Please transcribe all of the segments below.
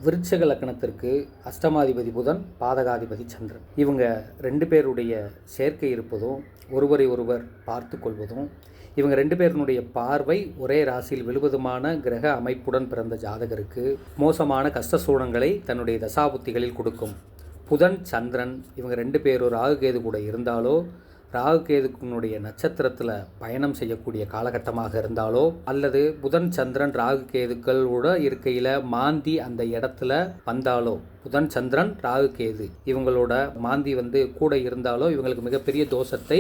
விருட்சக லக்னத்திற்கு அஷ்டமாதிபதி புதன், பாதகாதிபதி சந்திரன். இவங்க 2 பேருடைய சேர்க்கை இருப்பதும், ஒருவரை ஒருவர் பார்த்து கொள்வதும், இவங்க 2 பேருடைய பார்வை ஒரே ராசியில் விழுவதுமான கிரக அமைப்புடன் பிறந்த ஜாதகருக்கு மோசமான கஷ்ட சூழங்களை தன்னுடைய தசாபுத்திகளில் கொடுக்கும். புதன், சந்திரன் இவங்க 2 பேரும் ராகுகேது கூட இருந்தாலோ, ராகுகேதுக்குனுடைய நட்சத்திரத்தில் பயணம் செய்யக்கூடிய காலகட்டமாக இருந்தாலோ, அல்லது புதன், சந்திரன், ராகுகேதுக்களோட இருக்கையில் மாந்தி அந்த இடத்துல வந்தாலோ, புதன், சந்திரன், ராகுகேது இவங்களோட மாந்தி கூட இருந்தாலோ இவங்களுக்கு மிகப்பெரிய தோஷத்தை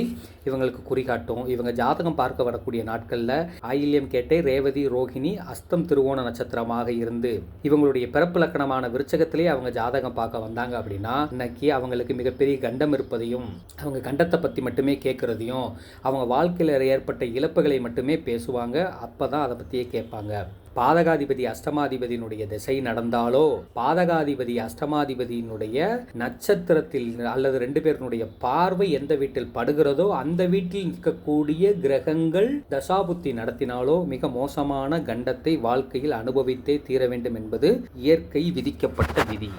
இவங்களுக்கு குறிகாட்டும். இவங்க ஜாதகம் பார்க்க வரக்கூடிய நாட்களில் ஆயில்யம், கேட்டை, ரேவதி, ரோகிணி, அஸ்தம், திருவோண நட்சத்திரமாக இருந்து இவங்களுடைய பிறப்பு லக்கணமான விருச்சகத்திலே அவங்க ஜாதகம் பார்க்க வந்தாங்க அப்படின்னா, இன்னைக்கு அவங்களுக்கு மிகப்பெரிய கண்டம் இருப்பதையும், அவங்க கண்டத்தை பற்றி மட்டுமே கேட்குறதையும், அவங்க வாழ்க்கையில் ஏற்பட்ட இழப்புகளை மட்டுமே பேசுவாங்க. அப்போ தான் அதை பற்றியே கேட்பாங்க. பாதகாதிபதி அஷ்டமாதிபதியினுடைய திசை நடந்தாலோ, பாதகாதிபதி அஷ்டமாதிபதியினுடைய நட்சத்திரத்தில் அல்லது 2 பேருடைய பார்வை எந்த வீட்டில் படுகிறதோ அந்த வீட்டில் நிற்கக்கூடிய கிரகங்கள் தசாபுத்தி நடத்தினாலோ மிக மோசமான கண்டத்தை வாழ்க்கையில் அனுபவித்தே தீர வேண்டும் என்பது இயற்கை விதிக்கப்பட்ட விதி.